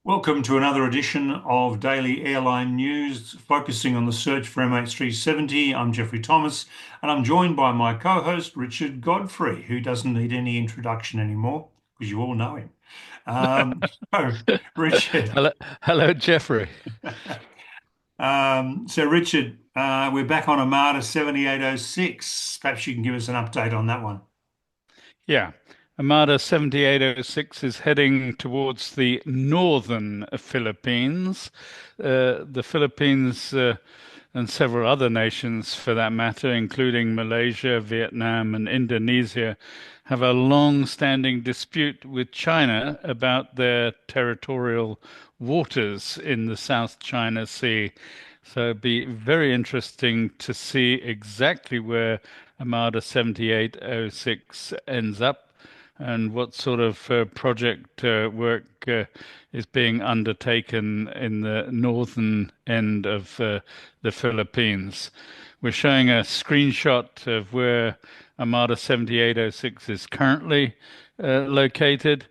Welcome to another edition of Daily Airline News, focusing on the search for MH370. I'm Jeffrey Thomas, and I'm joined by my co-host Richard Godfrey, who doesn't need any introduction anymore because you all know him. Um, so, Richard, Hello, Jeffrey. Richard, we're back on Armada 7806. Perhaps you can give us an update on that one. Yeah, Armada 7806 is heading towards the northern Philippines. The Philippines and several other nations, for that matter, including Malaysia, Vietnam, and Indonesia, have a long-standing dispute with China about their territorial waters in the South China Sea. So it'd be very interesting to see exactly where Armada 7806 ends up and what sort of project work is being undertaken in the northern end of the Philippines. We're showing a screenshot of where Armada 7806 is currently located.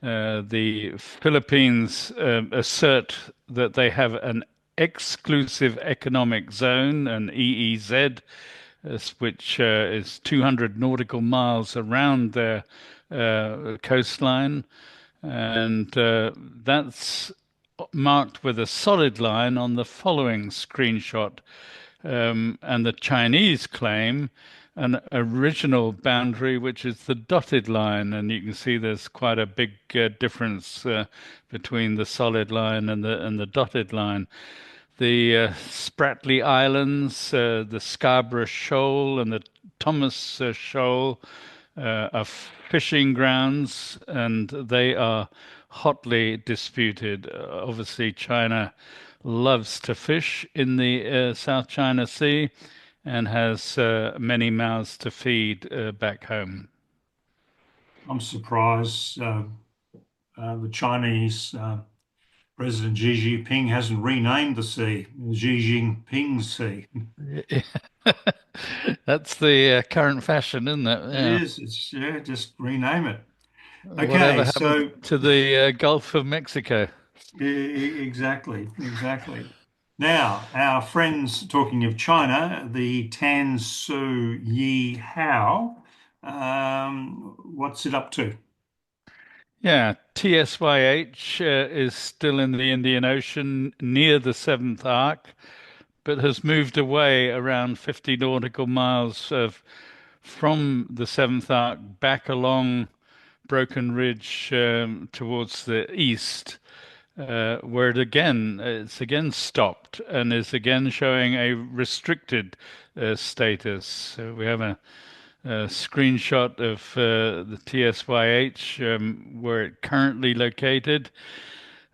The Philippines assert that they have an exclusive economic zone, an EEZ, which is 200 nautical miles around their coastline. And that's marked with a solid line on the following screenshot. And the Chinese claim an original boundary, which is the dotted line. And you can see there's quite a big difference between the solid line and the dotted line. The Spratly Islands, the Scarborough Shoal, and the Thomas Shoal are fishing grounds, and they are hotly disputed. Obviously, China loves to fish in the South China Sea and has many mouths to feed back home. I'm surprised the Chinese President Xi Jinping hasn't renamed the sea Xi Jinping Sea. That's the current fashion, isn't it? It Yeah. is. It's yeah. Just rename it. Okay. Whatever happened So to the Gulf of Mexico? exactly. Now, our friends talking of China, the Tan Su Yi Hao, what's it up to? Yeah, TSYH is still in the Indian Ocean near the seventh arc, but has moved away around 50 nautical miles from the seventh arc back along Broken Ridge towards the east, where it's again stopped and is again showing a restricted status. So we have a screenshot of the TSYH where it currently located.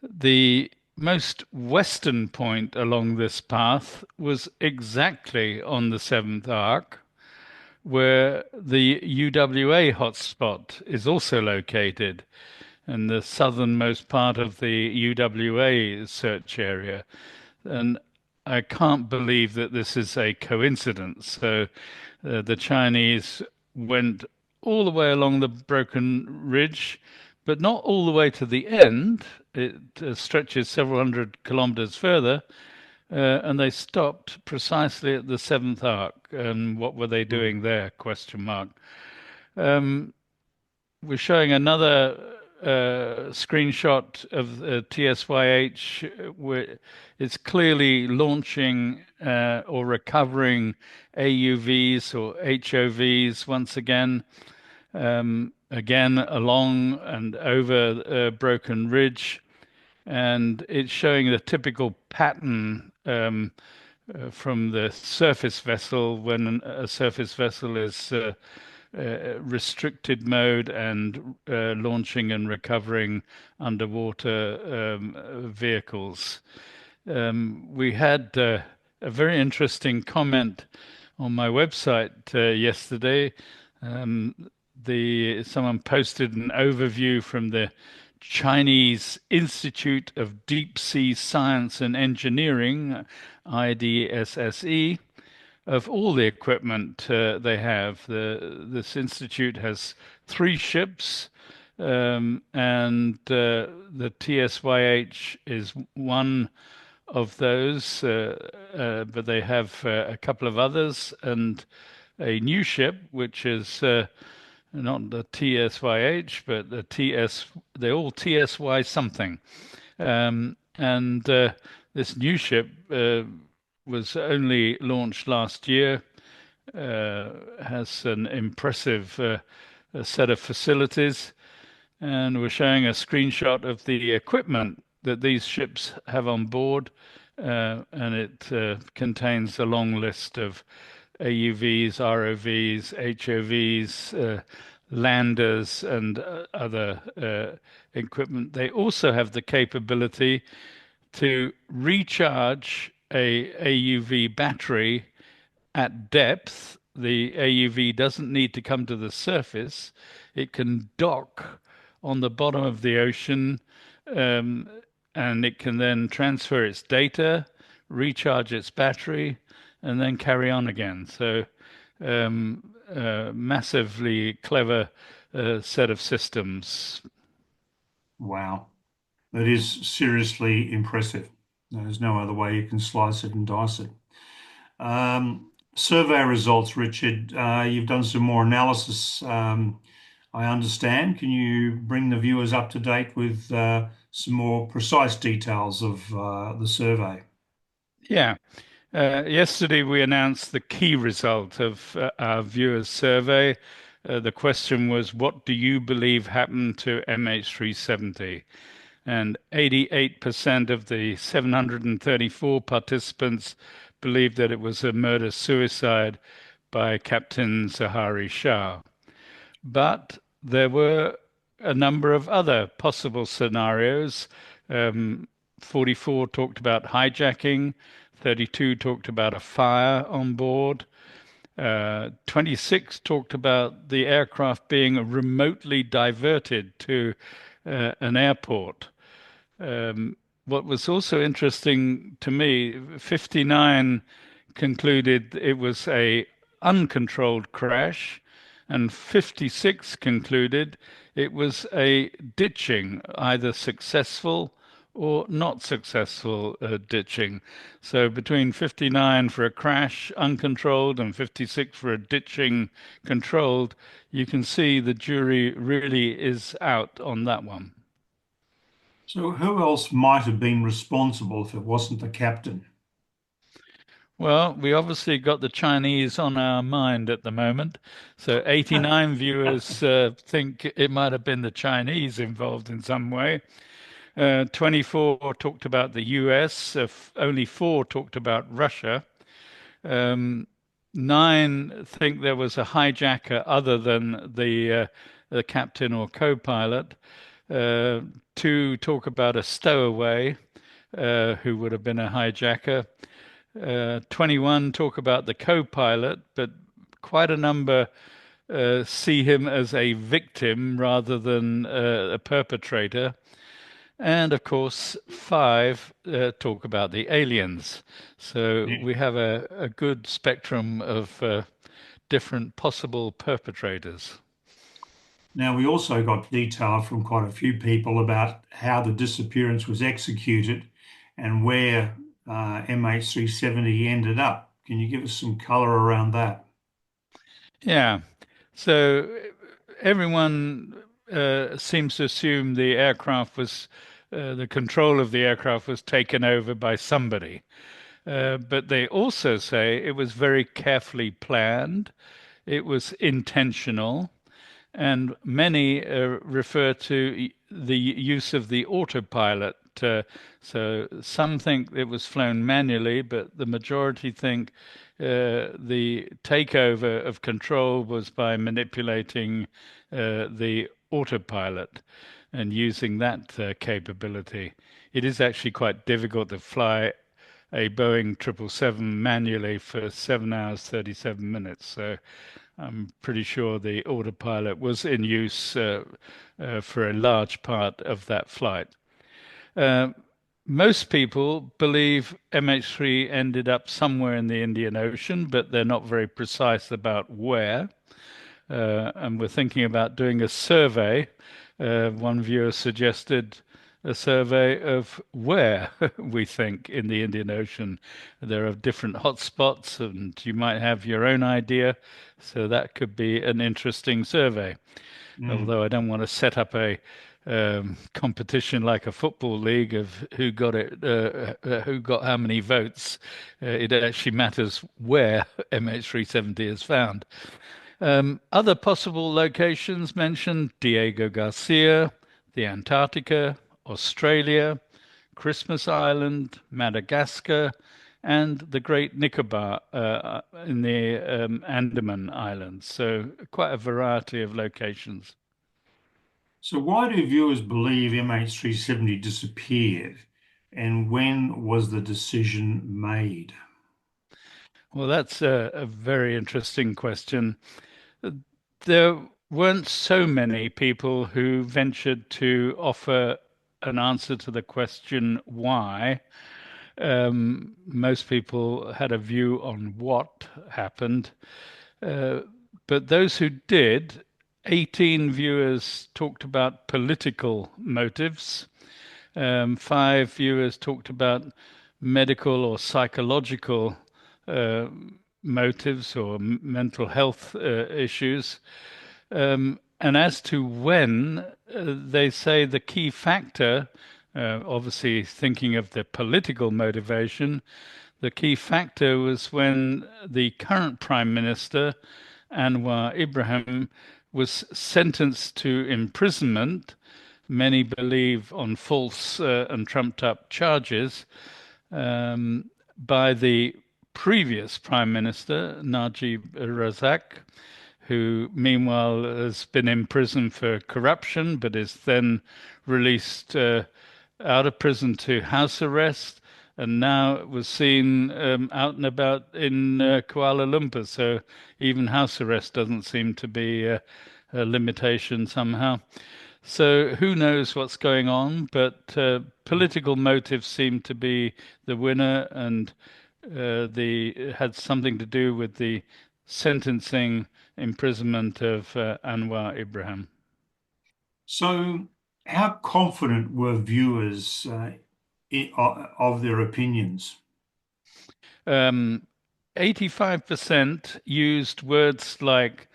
The most western point along this path was exactly on the seventh arc, where the UWA hotspot is also located, in the southernmost part of the UWA search area. And I can't believe that this is a coincidence. So the Chinese went all the way along the Broken Ridge, but not all the way to the end. It stretches several hundred kilometers further, and they stopped precisely at the seventh arc. And what were they doing there? Question mark. Um, we're showing another screenshot of TSYH where it's clearly launching or recovering AUVs or HOVs once again, again along and over Broken Ridge. And it's showing the typical pattern from the surface vessel when a surface vessel is restricted mode and launching and recovering underwater vehicles. We had a very interesting comment on my website yesterday. Um, Someone posted an overview from the Chinese Institute of Deep Sea Science and Engineering, IDSSE, of all the equipment they have. This institute has three ships, and the TSYH is one of those, but they have a couple of others and a new ship, which is not the TSYH, but the TS. They're all TSY something, and this new ship was only launched last year. Has an impressive set of facilities, and we're showing a screenshot of the equipment that these ships have on board, and it contains a long list of AUVs, ROVs, HOVs, landers, and other equipment. They also have the capability to recharge a AUV battery at depth. The AUV doesn't need to come to the surface. It can dock on the bottom of the ocean, um, and it can then transfer its data, recharge its battery, and then carry on again. So, massively clever set of systems. Wow. That is seriously impressive. There's no other way you can slice it and dice it. Survey results, Richard. You've done some more analysis, I understand. Can you bring the viewers up to date with some more precise details of the survey? Yeah. Yesterday, we announced the key result of our viewers' survey. The question was, what do you believe happened to MH370? And 88% of the 734 participants believed that it was a murder-suicide by Captain Zahari Shah. But there were a number of other possible scenarios. 44 talked about hijacking, 32 talked about a fire on board, 26 talked about the aircraft being remotely diverted to an airport. What was also interesting to me, 59 concluded it was a uncontrolled crash, and 56 concluded it was a ditching, either successful or not successful ditching. So between 59 for a crash uncontrolled and 56 for a ditching controlled, you can see the jury really is out on that one. So, who else might have been responsible if it wasn't the captain? Well, we obviously got the Chinese on our mind at the moment. So 89 viewers think it might have been the Chinese involved in some way. 24 talked about the US. Only four talked about Russia. Um, Nine think there was a hijacker other than the captain or co-pilot. Uh, Two talk about a stowaway who would have been a hijacker. 21 talk about the co-pilot, but quite a number see him as a victim rather than a perpetrator. And of course, five talk about the aliens. So Yeah. we have a good spectrum of different possible perpetrators. Now, we also got detail from quite a few people about how the disappearance was executed and where MH370 ended up. Can you give us some color around that? Yeah. So everyone seems to assume the aircraft was, the control of the aircraft was taken over by somebody. But they also say it was very carefully planned, it was intentional, and many refer to the use of the autopilot. So some think it was flown manually, but the majority think the takeover of control was by manipulating the autopilot and using that capability. It is actually quite difficult to fly a Boeing 777 manually for 7 hours, 37 minutes. So I'm pretty sure the autopilot was in use for a large part of that flight. Uh, Most people believe MH3 ended up somewhere in the Indian Ocean, but they're not very precise about where. And we're thinking about doing a survey One viewer suggested a survey of where we think in the Indian Ocean there are different hotspots, and you might have your own idea. So that could be an interesting survey. Mm. Although I don't want to set up a competition like a football league of who got how many votes. It actually matters where MH370 is found. Other possible locations mentioned Diego Garcia, the Antarctica, Australia, Christmas Island, Madagascar, and the Great Nicobar in the Andaman Islands. So quite a variety of locations. So why do viewers believe MH370 disappeared, and when was the decision made? Well, that's a very interesting question. There weren't so many people who ventured to offer an answer to the question why. Most people had a view on what happened. Uh, but those who did, 18 viewers talked about political motives. Five viewers talked about medical or psychological uh, motives or mental health issues. And as to when, they say the key factor, obviously thinking of the political motivation, the key factor was when the current Prime Minister, Anwar Ibrahim, was sentenced to imprisonment, many believe on false and trumped up charges, by the previous Prime Minister, Najib Razak, who meanwhile has been in prison for corruption but is then released out of prison to house arrest and now was seen out and about in Kuala Lumpur. So even house arrest doesn't seem to be a limitation somehow. So who knows what's going on, but political motives seem to be the winner, and the it had something to do with the sentencing imprisonment of Anwar Ibrahim. So how confident were viewers of their opinions? Um, 85% used words like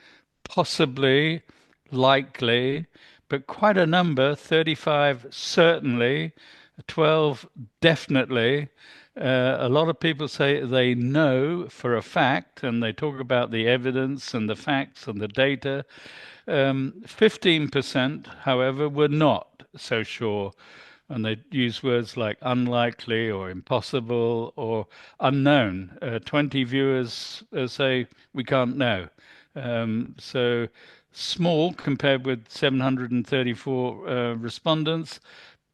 possibly, likely, but quite a number, 35 certainly, 12 definitely. A lot of people say they know for a fact, and they talk about the evidence and the facts and the data. 15%, however, were not so sure. And they use words like unlikely or impossible or unknown. 20 viewers say we can't know. So small compared with 734 respondents,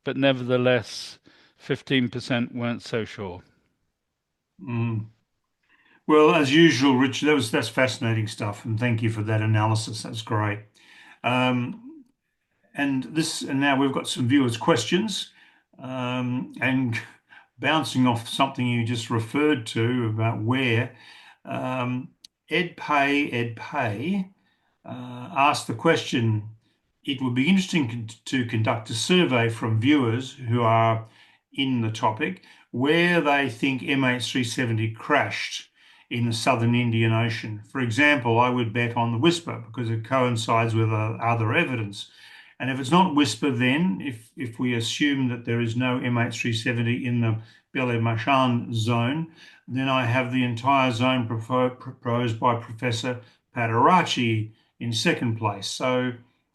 but nevertheless, 15% weren't so sure. Mm. Well, as usual, Richard, that's fascinating stuff, and thank you for that analysis. That's great. Um, and now we've got some viewers' questions, and bouncing off something you just referred to about where um, Ed Pay asked the question. It would be interesting to conduct a survey from viewers who are in the topic where they think MH370 crashed in the southern Indian Ocean. For example, I would bet on the Whisper because it coincides with other evidence. And if it's not Whisper, then if we assume that there is no MH370 in the Bele zone, then I have the entire zone proposed by Professor Patarachi in second place. So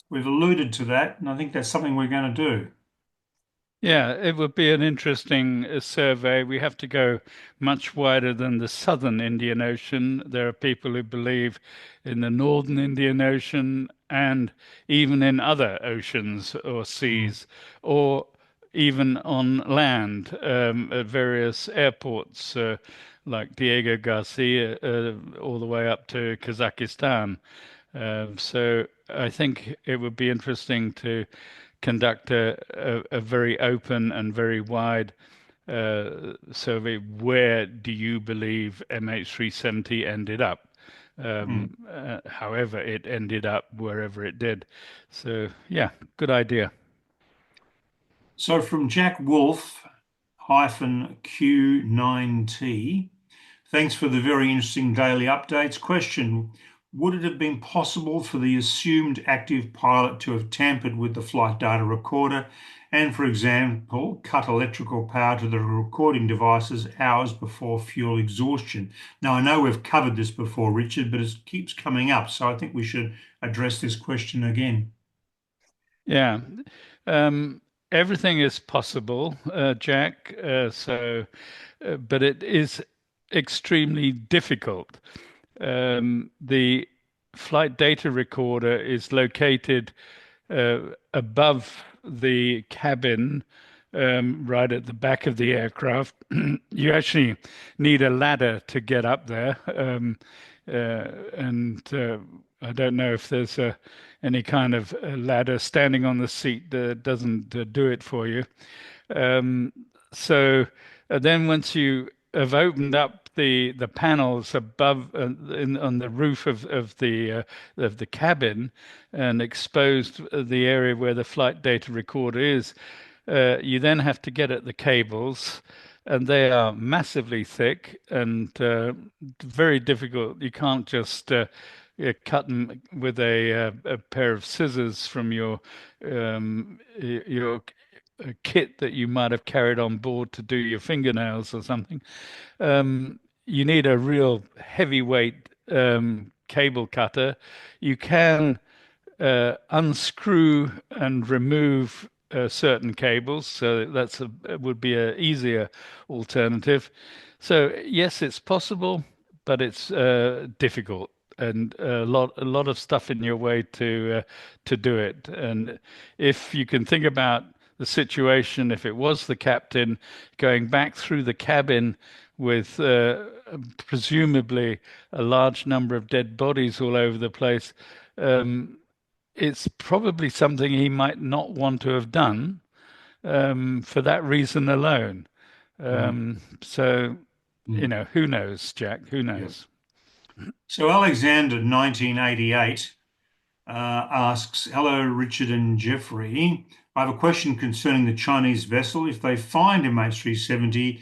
we've alluded to that, and I think that's something we're going to do. Yeah, it would be an interesting survey. We have to go much wider than the southern Indian Ocean. There are people who believe in the northern Indian Ocean and even in other oceans or Mm. seas, or even on land at various airports, like Diego Garcia, all the way up to Kazakhstan. So I think it would be interesting to conduct a very open and very wide survey. Where do you believe MH370 ended up? Mm. However, it ended up wherever it did. So, yeah, good idea. So from Jack Wolf Q9T, thanks for the very interesting daily updates. Question: would it have been possible for the assumed active pilot to have tampered with the flight data recorder and, for example, cut electrical power to the recording devices hours before fuel exhaustion? Now, I know we've covered this before, Richard, but it keeps coming up, so I think we should address this question again. Yeah. Um, Everything is possible, Jack. But it is extremely difficult. The flight data recorder is located above the cabin, right at the back of the aircraft. You actually need a ladder to get up there. And I don't know if there's any kind of ladder standing on the seat that doesn't do it for you. Um, then once you have opened up the panels above on the roof of the cabin and exposed the area where the flight data recorder is, you then have to get at the cables, and they are massively thick and very difficult. You can't just cut them with a pair of scissors from your kit that you might have carried on board to do your fingernails or something. You need a real heavyweight cable cutter. You can unscrew and remove certain cables, so that's would be a easier alternative. So yes, it's possible, but it's difficult and a lot of stuff in your way to do it. And if you can think about the situation, if it was the captain going back through the cabin with presumably a large number of dead bodies all over the place, um, it's probably something he might not want to have done for that reason alone. Mm. So, Mm. who knows, Jack? Who Yeah. knows? So Alexander, 1988, asks, hello, Richard and Jeffrey. I have a question concerning the Chinese vessel. If they find MH370,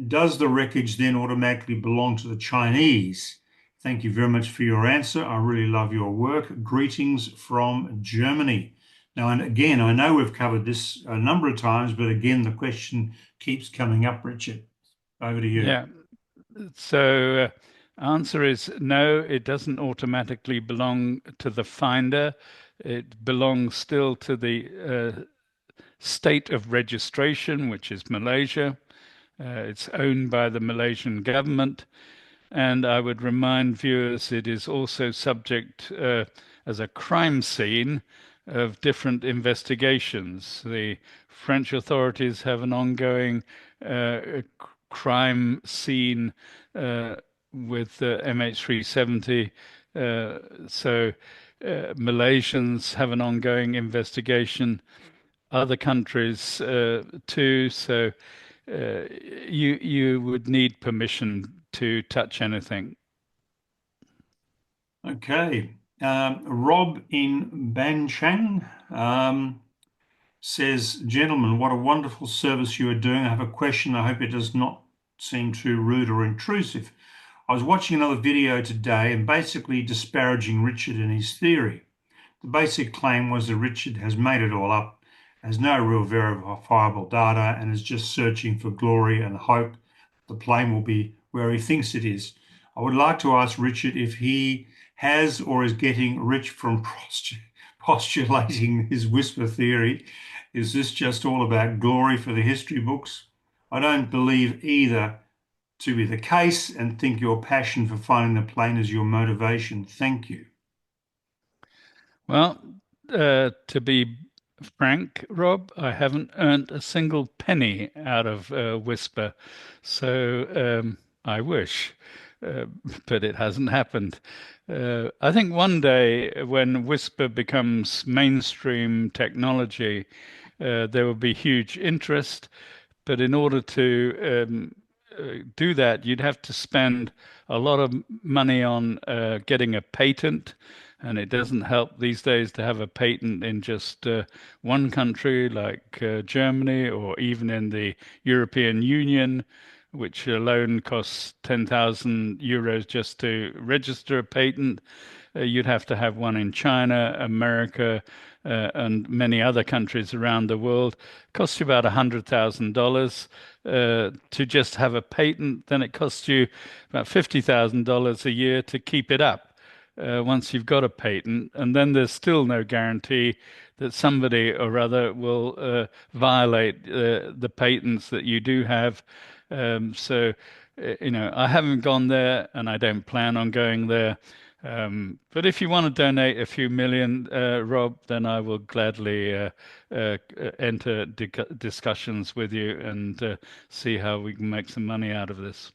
does the wreckage then automatically belong to the Chinese? Thank you very much for your answer. I really love your work. Greetings from Germany. Now, and again, I know we've covered this a number of times, but again, the question keeps coming up, Richard. Over to you. Yeah. So, answer is no, it doesn't automatically belong to the finder. It belongs still to the state of registration, which is Malaysia. It's owned by the Malaysian government. And I would remind viewers it is also subject as a crime scene of different investigations. The French authorities have an ongoing crime scene uh, with MH370. So Malaysians have an ongoing investigation, other countries too. So uh, you would need permission to touch anything. Okay. Rob in Banchang says, gentlemen, what a wonderful service you are doing. I have a question. I hope it does not seem too rude or intrusive. I was watching another video today and basically disparaging Richard and his theory. The basic claim was that Richard has made it all up, has no real verifiable data, and is just searching for glory and hope the plane will be where he thinks it is. I would like to ask Richard if he has or is getting rich from postulating his whisper theory. Is this just all about glory for the history books? I don't believe either to be the case and think your passion for finding the plane is your motivation. Thank you. Well, to be frank, Rob, I haven't earned a single penny out of Whisper, so I wish, uh, but it hasn't happened. I think one day when Whisper becomes mainstream technology, there will be huge interest, but in order to do that, you'd have to spend a lot of money on getting a patent. And it doesn't help these days to have a patent in just one country like Germany or even in the European Union, which alone costs 10,000 euros just to register a patent. You'd have to have one in China, America, and many other countries around the world. It costs you about $100,000 to just have a patent. Then it costs you about $50,000 a year to keep it up once you've got a patent. And then there's still no guarantee that somebody or other will violate the patents that you do have. I haven't gone there and I don't plan on going there. But if you want to donate a few million, Rob, then I will gladly enter discussions with you and see how we can make some money out of this.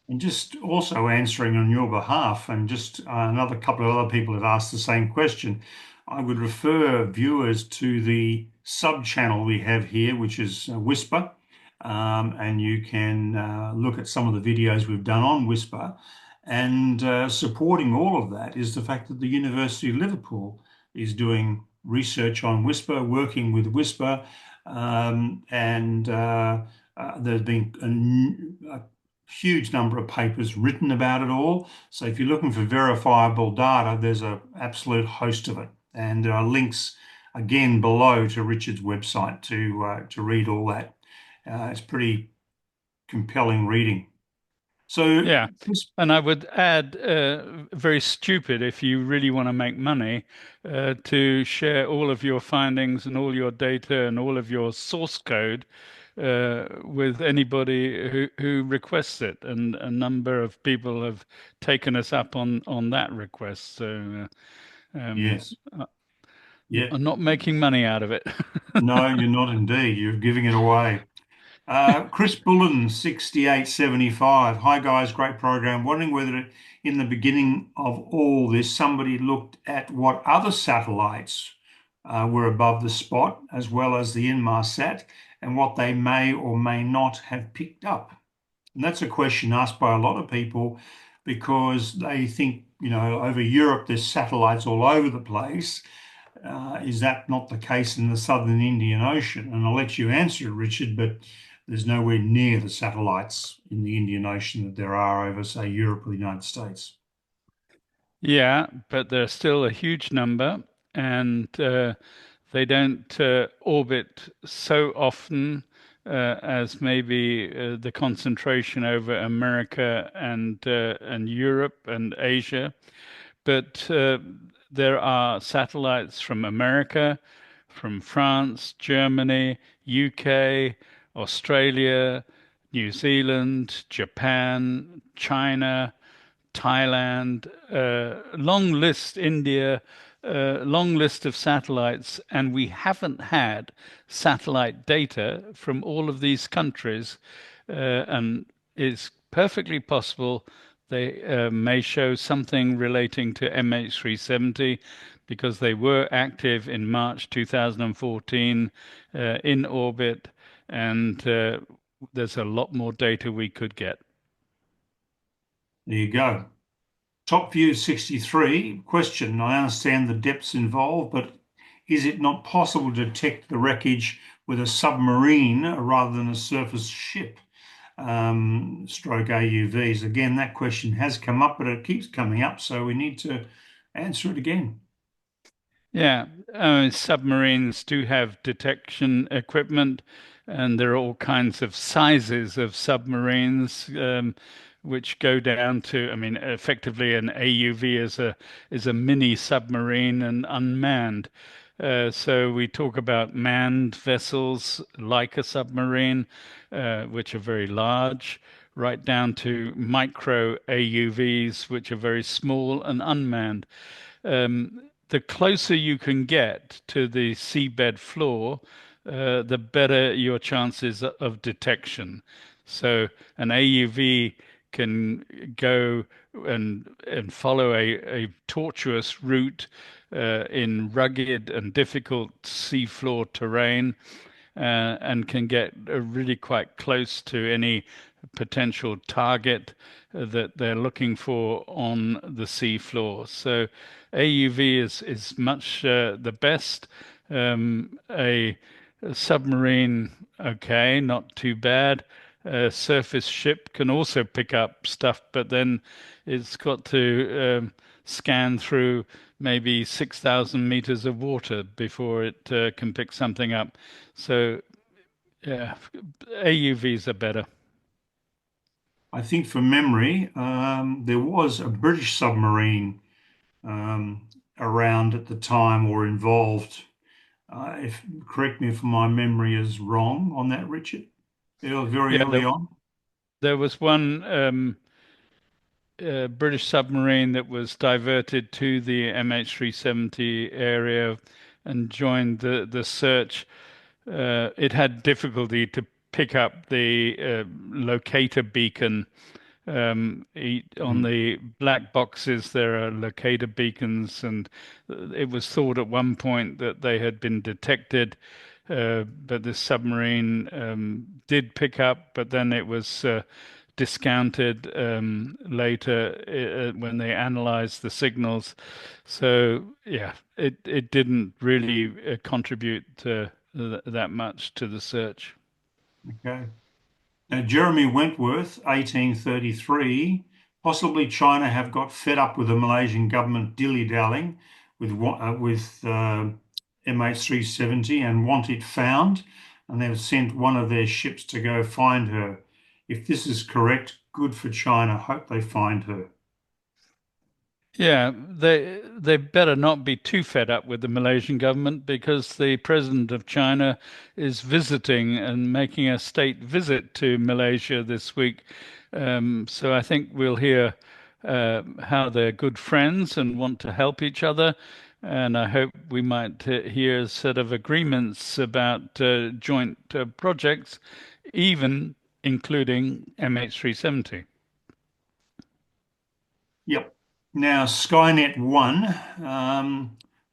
And just also answering on your behalf, and just another couple of other people have asked the same question. I would refer viewers to the sub channel we have here, which is Whisper, and you can look at some of the videos we've done on Whisper. And supporting all of that is the fact that the University of Liverpool is doing research on Whisper, working with Whisper, and there's been a huge number of papers written about it all. So if you're looking for verifiable data, there's an absolute host of it. And there are links again below to Richard's website to read all that. It's pretty compelling reading. So Yeah. And I would add, very stupid if you really want to make money, to share all of your findings and all your data and all of your source code with anybody who requests it. And a number of people have taken us up on that request. So yes, uh, yeah, I'm not making money out of it. no, you're not indeed. You're giving it away. Chris Bullen, 6875. Hi, guys. Great program. Wondering whether in the beginning of all this, somebody looked at what other satellites were above the spot, as well as the Inmarsat, and what they may or may not have picked up. And that's a question asked by a lot of people because they think, over Europe, there's satellites all over the place. Is that not the case in the southern Indian Ocean? And I'll let you answer it, Richard, but there's nowhere near the satellites in the Indian Ocean that there are over, say, Europe or the United States. Yeah, but there's still a huge number, and they don't orbit so often as maybe the concentration over America and Europe and Asia. But there are satellites from America, from France, Germany, UK, Australia, New Zealand, Japan, China, Thailand, long list, India, long list of satellites, and we haven't had satellite data from all of these countries, and it's perfectly possible they may show something relating to MH370 because they were active in March 2014 in orbit, and there's a lot more data we could get. There you go. Top View 63 question. I understand the depths involved, but is it not possible to detect the wreckage with a submarine rather than a surface ship? Stroke AUVs. Again, that question has come up, but it keeps coming up, so we need to answer it again. Yeah, submarines do have detection equipment, and there are all kinds of sizes of submarines, which go down to, I mean, effectively an AUV is a mini submarine and unmanned. So we talk about manned vessels like a submarine, which are very large, right down to micro AUVs, which are very small and unmanned. The closer you can get to the seabed floor, the better your chances of detection. So an AUV can go and follow a tortuous route in rugged and difficult seafloor terrain, and can get really quite close to any potential target that they're looking for on the sea floor. So AUV is much the best. A submarine, okay, not too bad. A surface ship can also pick up stuff, but then it's got to scan through maybe 6,000 meters of water before it can pick something up. So, yeah, AUVs are better. I think from memory, there was a British submarine um, around at the time or involved. If correct me if my memory is wrong on that, Richard. Very Yeah, early on. there was one British submarine that was diverted to the MH370 area and joined the search. It had difficulty to pick up the locator beacon. On Mm. the black boxes, there are locator beacons, and it was thought at one point that they had been detected, but the submarine did pick up, but then it was discounted later when they analyzed the signals. So yeah, it didn't really contribute that much to the search. Okay. Now, Jeremy Wentworth, 1833, possibly China have got fed up with the Malaysian government dilly-dallying with MH370 and want it found, and they've sent one of their ships to go find her. If this is correct, good for China. Hope they find her. Yeah, they better not be too fed up with the Malaysian government because the president of China is visiting and making a state visit to Malaysia this week. So I think we'll hear how they're good friends and want to help each other. And I hope we might hear sort of agreements about joint projects, even including MH370. Yep. Now, Skynet 1,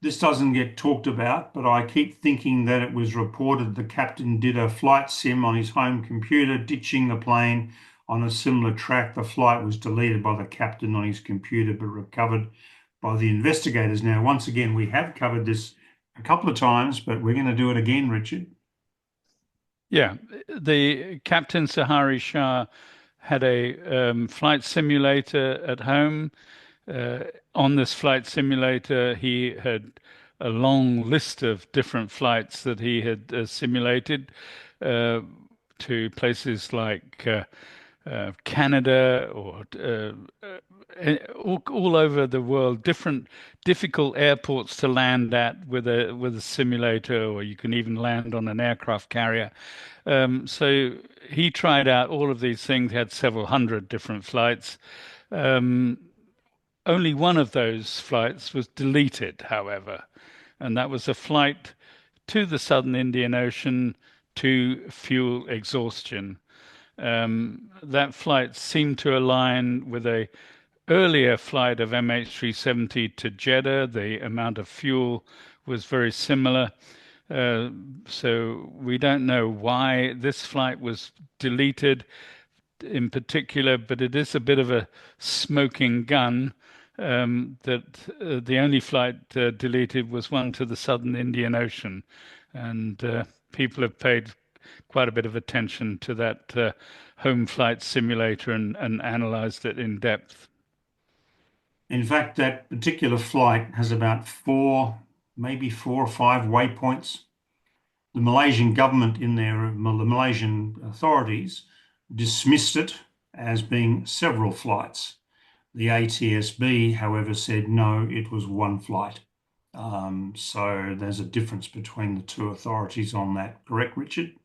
this doesn't get talked about, but I keep thinking that it was reported the captain did a flight sim on his home computer, ditching the plane on a similar track. The flight was deleted by the captain on his computer, but recovered by the investigators. Now, once again, we have covered this a couple of times, but we're going to do it again, Richard. Yeah, the Captain Sahari Shah had a flight simulator at home. Uh, on this flight simulator, he had a long list of different flights that he had simulated uh, to places like Canada or all over the world, different difficult airports to land at with a simulator, or you can even land on an aircraft carrier. So he tried out all of these things, had several hundred different flights. Um, Only one of those flights was deleted, however, and that was a flight to the southern Indian Ocean to fuel exhaustion. That flight seemed to align with a earlier flight of MH370 to Jeddah. The amount of fuel was very similar. Uh, so we don't know why this flight was deleted in particular, but it is a bit of a smoking gun. That the only flight deleted was one to the southern Indian Ocean, and people have paid quite a bit of attention to that home flight simulator and analyzed it in depth. In fact, that particular flight has about maybe 4 or 5 waypoints. The Malaysian government the Malaysian authorities dismissed it as being several flights. The ATSB, however, said no, it was one flight. So there's a difference between the two authorities on that. Correct, Richard?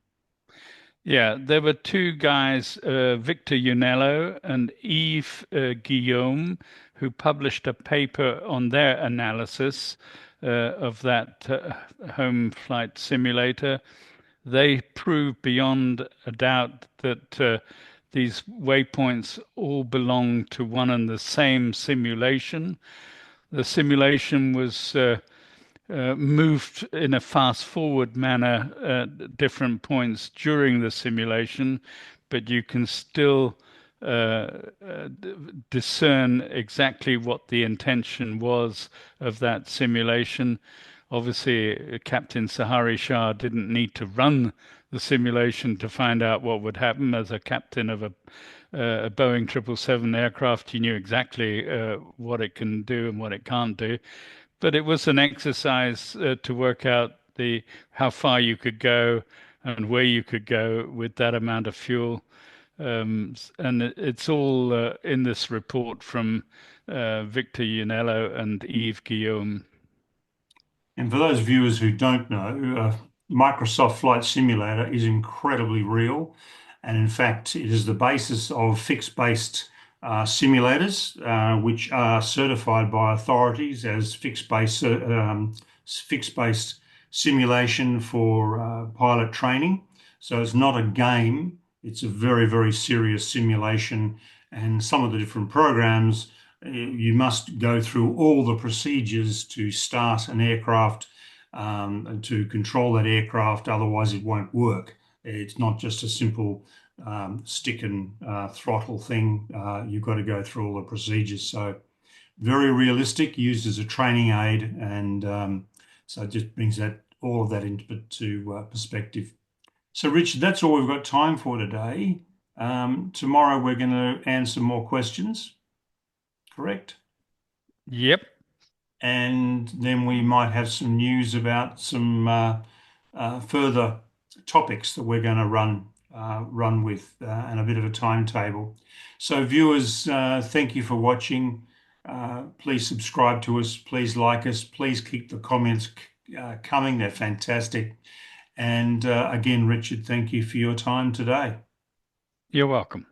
Yeah, there were two guys, Victor Yunello and Yves Guillaume, who published a paper on their analysis of that home flight simulator. They proved beyond a doubt that these waypoints all belong to one and the same simulation. The simulation was moved in a fast forward manner at different points during the simulation, but you can still uh, uh, discern exactly what the intention was of that simulation. Obviously, Captain Sahari Shah didn't need to run the simulation to find out what would happen. As a captain of a Boeing 777 aircraft, he knew exactly what it can do and what it can't do. But it was an exercise to work out the how far you could go and where you could go with that amount of fuel. And it's all in this report from Victor Yunello and Yves Guillaume. And for those viewers who don't know, Microsoft Flight Simulator is incredibly real. And in fact, it is the basis of fixed-based simulators, which are certified by authorities as fixed-based simulation for pilot training. So it's not a game. It's a very, very serious simulation. And some of the different programs you must go through all the procedures to start an aircraft and to control that aircraft, otherwise it won't work. It's not just a simple stick and throttle thing. You've got to go through all the procedures. So very realistic, used as a training aid, and so it just brings that all of that into perspective. So, Richard, that's all we've got time for today. Tomorrow we're going to answer more questions, correct? Yep. And then we might have some news about some further topics that we're going to run with and a bit of a timetable. So, viewers, thank you for watching. Please subscribe to us. Please like us. Please keep the comments coming. They're fantastic. And again, Richard, thank you for your time today. You're welcome.